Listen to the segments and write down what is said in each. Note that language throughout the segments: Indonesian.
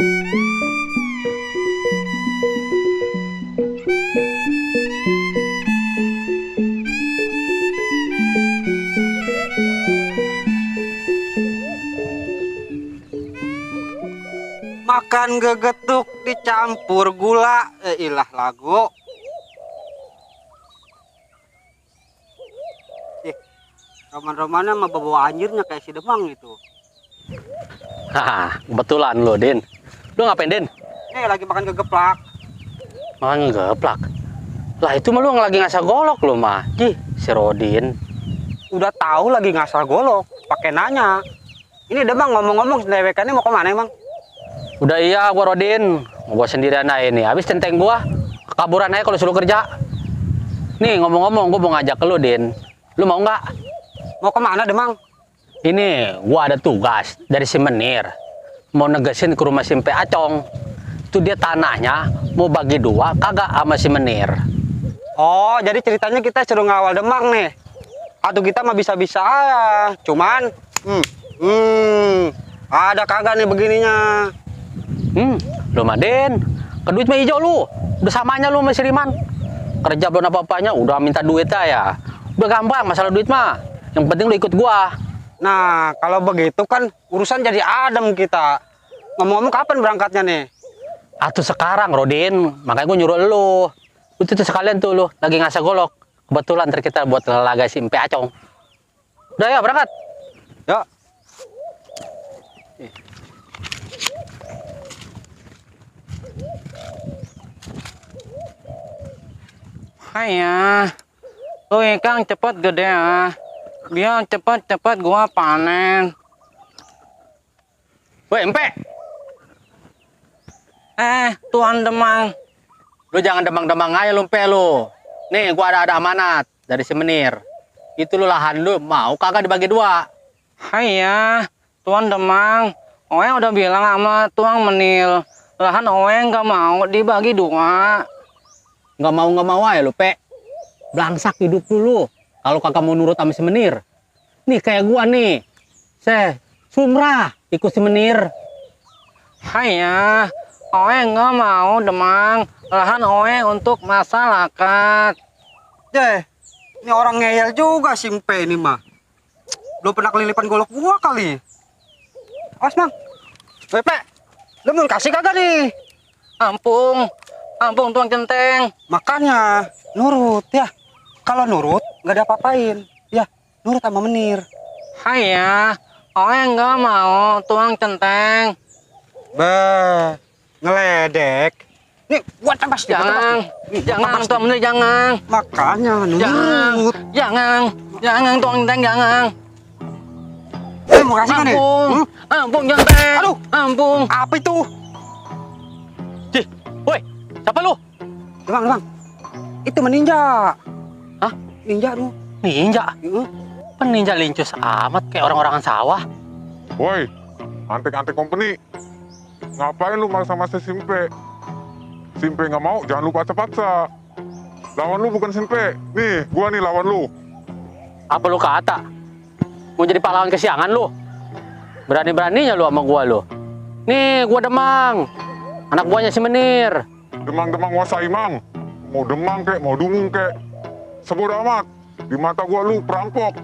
Makan gegetuk dicampur gula, ilah lagu. Roman-romannya mah bawa anjirnya kayak si Demang itu. Haha, kebetulan lo, Din. Lo ngapain, Din? Lagi makan gegeplak. Makan geplak. Lah itu mah lo lagi ngasah golok lo mah. Si Rodin. Udah tahu lagi ngasah golok, pakai nanya. Ini Demang ngomong-ngomong dewekannya mau kemana emang? Udah iya, gua Rodin. Gua sendirian aja nih. Habis centeng gua kekaburan aja kalau suruh kerja. Nih ngomong-ngomong, gua mau ngajak ke lo, Din. Lu mau nggak? Mau kemana Demang? Ini gua ada tugas dari si Menir. Mau negesin ke rumah si Mpe Acong. Itu dia tanahnya mau bagi dua kagak sama si Menir. Oh, jadi ceritanya kita suruh ngawal Demang nih. Atau kita mah bisa-bisa aja. Cuman, ada kagak nih begininya. Lu mah Den, ke duit mah hijau lu. Udah samanya lu sama si Riman. Kerja belum apa-apanya, udah minta duit aja. Udah gampang masalah duit mah. Yang penting lu ikut gua. Nah, kalau begitu kan urusan jadi adem kita. Ngomong-ngomong kapan berangkatnya nih? Atuh sekarang, Rodin. Makanya gua nyuruh lu. Lu tuh sekalian tuh lu lagi ngasah golok. Kebetulan ntar kita buat laga si Mpe Acong. Udah ya, berangkat. Yuk. Hayya, lu ikan cepet gede ah, biar cepet-cepet gua panen. Woi, Mpe. Tuan Demang. Lu jangan demang-demang aja lu, Mpe lu. Nih, gua ada amanat dari si Menir. Itu lu lahan lu, mau kagak dibagi dua? Hayya, Tuan Demang. Oe udah bilang sama Tuan Menil, lahan Oe nggak mau dibagi dua. Nggak mau aja lu, Pe. Belangsak hidup lu. Kalau kagak mau nurut sama si Menir. Nih kayak gua nih. Sumrah ikut si Menir. Hayya, Oe nggak mau Demang, lahan Oe untuk masyarakat. Ini orang ngeyel juga si Mpe ini mah. Belum pernah kelilipan golok gua kali. Awas, Mang. Pe, lu mau kasih kagak nih? Ampung Tuan Centeng. Makanya nurut ya. Kalau nurut nggak ada apa-apain. Ya, nurut sama Menir. Hayya, Oe nggak mau Tuan Centeng. Ngeledek. Nih, gua tebas dia. Jangan Tuan Menir, jangan. Makanya nurut. Jangan Tuan Centeng, jangan. Mau kasih kan nih? Ampun Centeng. Aduh, ampun. apa itu? Woi, siapa lu? Demang. Itu meninja. Hah? Ninja lu. Ninja? Peninja lincus amat kayak orang-orangan sawah. Woi, antek-antek company. Ngapain lu maksa-maksa Simpe? Simpe nggak mau, jangan lupa paksa. Lawan lu bukan Simpe. Nih, gua nih lawan lu. Apa lu kata? Mau jadi pahlawan kesiangan lu? Berani-beraninya lu sama gua lu. Nih, gua Demang. Anak buahnya si Menir. Demang-demang wasai mang. Mau demang kek, mau dungung kek. Sebodoh amat. Di mata gua lu perampok.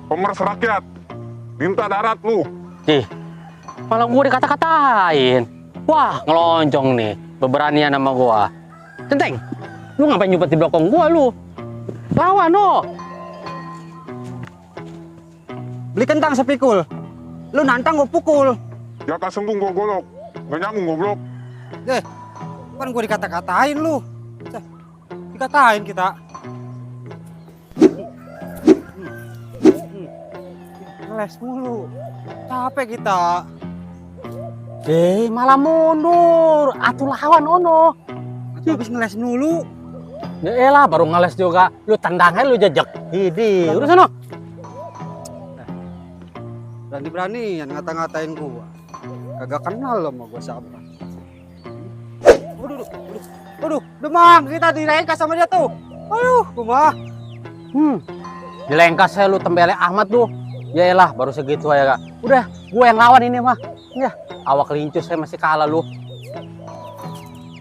Pemeras rakyat. Minta darat lu. Malah gua dikata-katain. Wah, ngelonjong nih. Beranian sama gua. Centeng, lu ngapain nyupet di belakang gua lu? Lawan no. Beli kentang sepikul. Lu nantang gua pukul. Ya sembung gua golok. Nggak nyambung goblok. Kan gua dikata-katain lu. Dikatain kita. Ngeles mulu. Capek kita. Malah mundur. Atuh lawan ono. Habis ngeles dulu. Ya elah, baru ngeles juga. Lu tendangnya lu jejek. Hidi, udah sana. Berani-berani yang ngata-ngatain gua. Kagak kenal sama gua siapa. Waduh, Demang, kita direngkas sama dia tuh. Aduh, kumah. Dilengkas saya lu tembelek amat tuh. Ya elah, baru segitu aja, Kak. Udah, gua yang lawan ini mah. Ya. awak lincus saya masih kalah lu.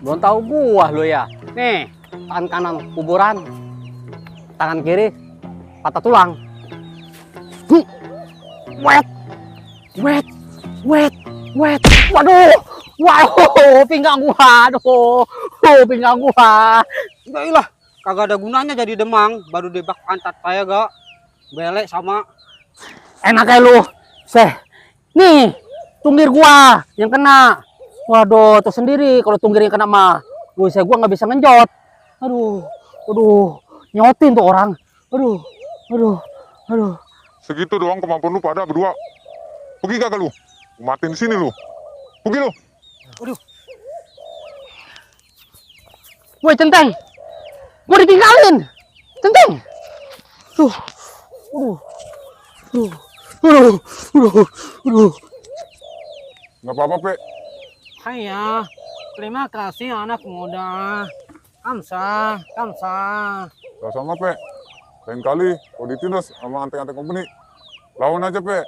Belum tahu gua lu ya. Nih, tangan kanan kuburan, tangan kiri patah tulang. Wet, wet, wet, wet. Waduh, pinggang gua, aduh, pinggang gua. Enggak lah, kagak ada gunanya jadi demang, baru debak pantat saya gak. Belek sama. Enak ya lu, nih, tunggir gua yang kena. Waduh, tuh sendiri kalau tunggir yang kena mah, gua nggak bisa ngenjot. Aduh, nyotin tuh orang. Aduh. Segitu doang kemampuan lu pada berdua. Pergi kagak lu? Matiin di sini lu. Pergi lu. Woi Centeng, gua ditinggalin. Centeng. Aduh. Nggak apa-apa, Pe. Haya, terima kasih anak muda. Kamsa. Gak sama, Pe. Lain kali, kalau ditindas sama antek-antek company, lawan aja, Pe.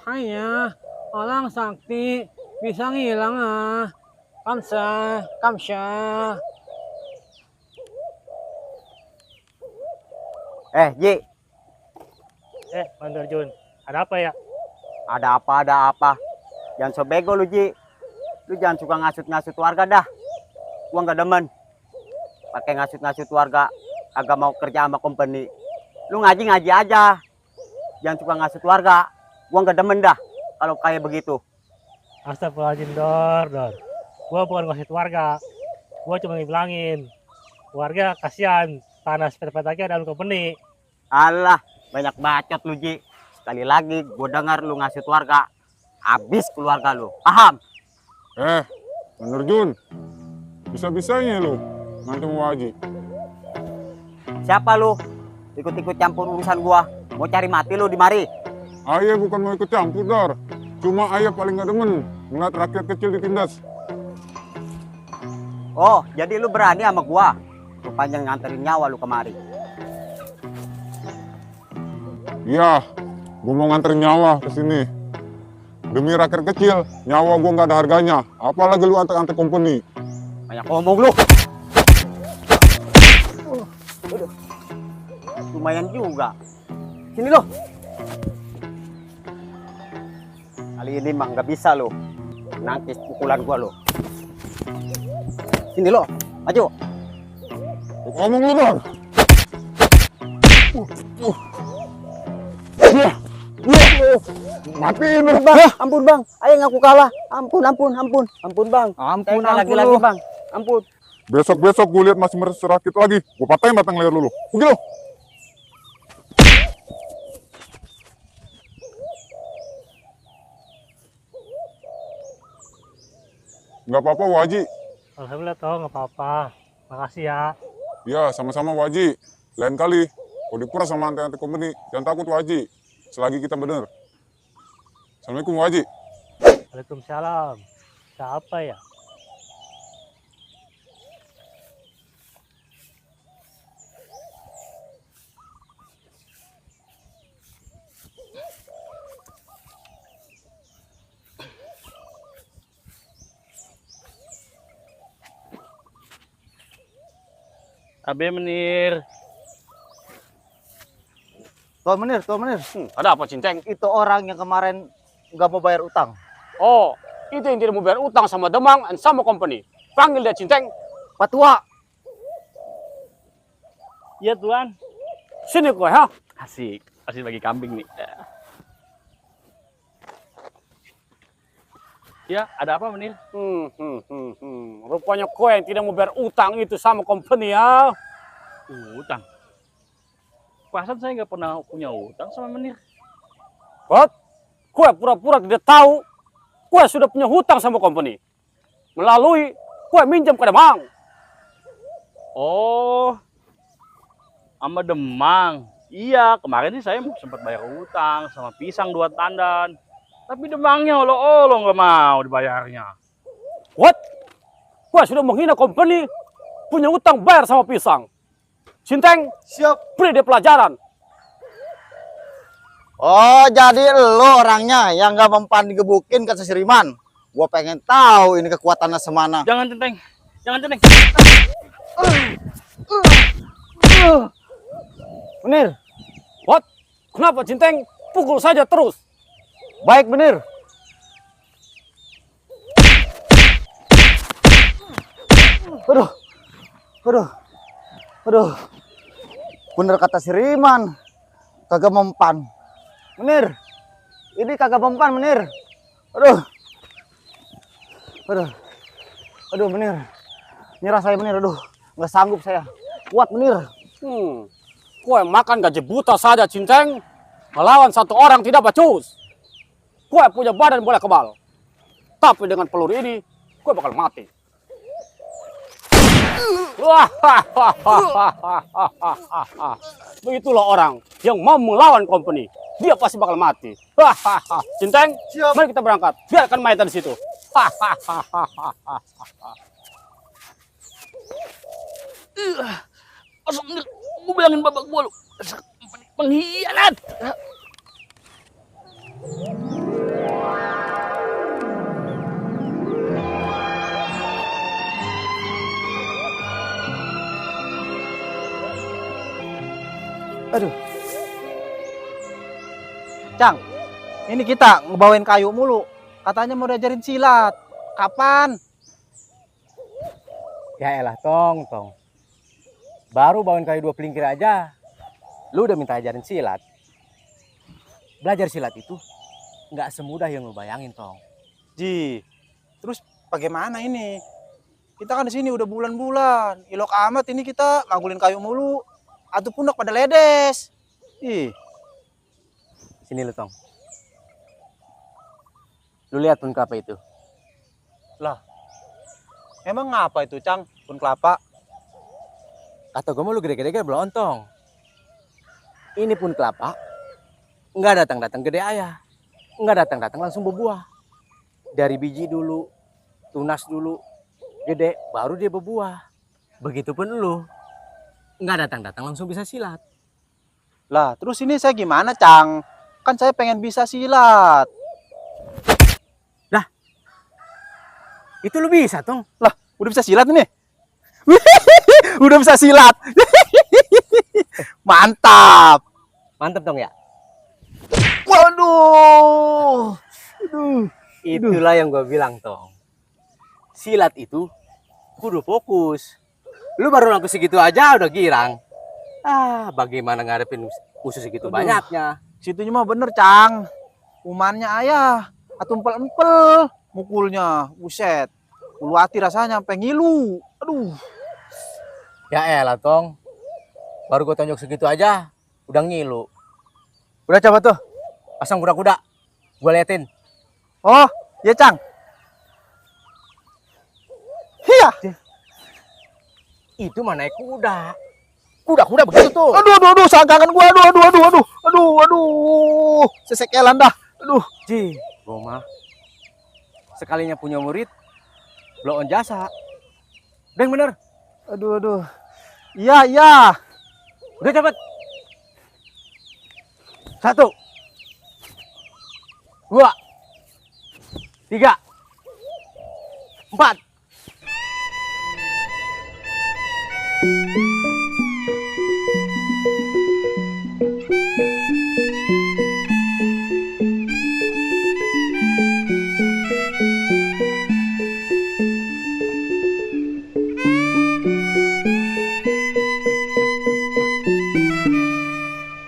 Haya, orang sakti bisa ngilang ah. Kamsa. Ji, Bang Darjun, ada apa ya? ada apa? Jangan so bego lu, Ji. Lu jangan suka ngasut-ngasut warga dah. Gua nggak demen. Pakai ngasut-ngasut warga, agak mau kerja sama company. Lu ngaji aja. Jangan suka ngasut warga. Gua nggak demen dah kalau kayak begitu. Astagfirullahaladzim, Dor. Gua bukan ngasit warga. Gua cuma ngebilangin. Warga kasihan, tanah sepeda-sepedanya dalam company. Alah, banyak bacot lu, Ji. Sekali lagi gua dengar lu ngasut warga, habis keluarga lu. Paham? Bener Jun. Bisa-bisanya lu ngancam Waji. Siapa lu? Ikut-ikut campur urusan gua. Mau cari mati lu di mari. Ayah bukan mau ikut campur, Dor. Cuma ayah paling gak demen ngeliat rakyat kecil ditindas. Oh, jadi lu berani sama gua? Rupanya nganterin nyawa lu kemari. Iya, gua mau nganterin nyawa ke sini. Demi rakyat kecil, nyawa gua nggak ada harganya. Apalagi lu antek-antek company. Banyak ngomong lu. Lumayan juga. Sini lu. Kali ini mah nggak bisa lu. Nangkis pukulan gua lu. Sini lu. Maju. Ngomong lu, Dor. Matiin lu. Bang, ampun bang. Ayo ngaku kalah. Ampun bang. Ampun lagi bang. Ampun. Besok-besok gue lihat masih merakit lagi. Gue patahin batang leher lu. Pergi lu. Nggak apa-apa, Waji. Alhamdulillah toh, nggak apa-apa. Makasih ya. Ya, sama-sama, Waji. Lain kali, kalau diperas sama antek-antek company, jangan takut, Waji. Selagi kita bener. Assalamualaikum, Waji. Waalaikumsalam. Siapa ya? Abe Menir. Tuan Menir. Ada apa Cinceng? Itu orang yang kemarin nggak mau bayar utang. Oh, itu yang tidak mau bayar utang sama Demang dan sama company. Panggil dia Cinceng. Pak Tua. Iya Tuan. Sini kau ha. Asik bagi kambing nih. Ya, ada apa Menir? Rupanya kau yang tidak mau bayar utang itu sama company ya. Utang. Perasaan saya nggak pernah punya utang sama Menir. What? Kau pura-pura tidak tahu. Kau sudah punya hutang sama company. Melalui kau minjam ke Demang. Oh, sama Demang. Iya, kemarin sih saya sempat bayar utang sama pisang 2 tandan. Tapi Demangnya olo-olo nggak mau dibayarnya. What? Kau sudah menghina company. Punya hutang bayar sama pisang. Cinceng, Siap. beri dia pelajaran. Oh, jadi lo orangnya yang gak mempan digebukin ke Siriman. Gua pengen tahu ini kekuatannya semana. Jangan Centeng. Jangan Centeng. Menir, What? Kenapa Cinteng? Pukul saja terus. baik Menir. Aduh, aduh, aduh. Bener kata Siriman, kagak mempan. Menir, ini kagak mempan Menir. Aduh, aduh, aduh Menir. Nyerah saya Menir, aduh, nggak sanggup saya. Kuat Menir. Kue makan gaji buta saja Cinteng. Melawan satu orang tidak becus. Kue punya badan boleh kebal. Tapi dengan peluru ini, kue bakal mati. Begitulah orang yang mau melawan company. Dia pasti bakal mati. Cinteng, mari kita berangkat. Biarkan mayatnya di situ. Masuk Menir. Gue bilangin babak gua lu. Pengkhianat. Aduh. Cang, ini kita ngebawain kayu mulu. Katanya mau diajarin silat. Kapan? Ya elah tong. Baru bawain kayu 2 pelingkir aja. Lu udah minta ajarin silat. Belajar silat itu nggak semudah yang lu bayangin tong. Ji, terus bagaimana ini? Kita kan di sini udah bulan-bulan. Ilok amat ini kita manggulin kayu mulu. Atuh pundak pada ledes. Ih, Sini lu tong. Lu lihat pun kelapa itu. emang ngapa itu, Cang? Pun kelapa. Kata gue mau lu gede-gede belum tong. Ini pun kelapa. Nggak datang-datang gede ayah. Nggak datang-datang langsung berbuah. Dari biji dulu, tunas dulu, gede, baru dia berbuah. Begitupun lu. Nggak datang-datang langsung bisa silat. Lah, terus ini saya gimana, Cang? Kan saya pengen bisa silat. Itu lu bisa tong. Lah, udah bisa silat ini? Udah bisa silat. Mantap. Mantep dong ya. Waduh. Itulah yang gue bilang tong. Silat itu kudu fokus. Lu baru laku segitu aja udah girang. Bagaimana ngadepin musuh segitu banyaknya? Situnya mah bener, Cang. Umannya ayah. Atau empel-empel. Mukulnya, buset. Ulu hati rasanya sampai ngilu. Aduh. Ya elah tong. Baru gue tonjok segitu aja udah ngilu. Udah coba tuh. Pasang kuda-kuda. Gue liatin. Oh, iya, Cang. Iya. Itu mah naik kuda. Kuda-kuda begitu tuh. Aduh, sangkangan gua. Aduh. Sesekelan dah. Aduh. Ji, gue mah sekalinya punya murid blow on jasa. Udah yang bener. Aduh. Iya. Udah cepet. 1 2 3 4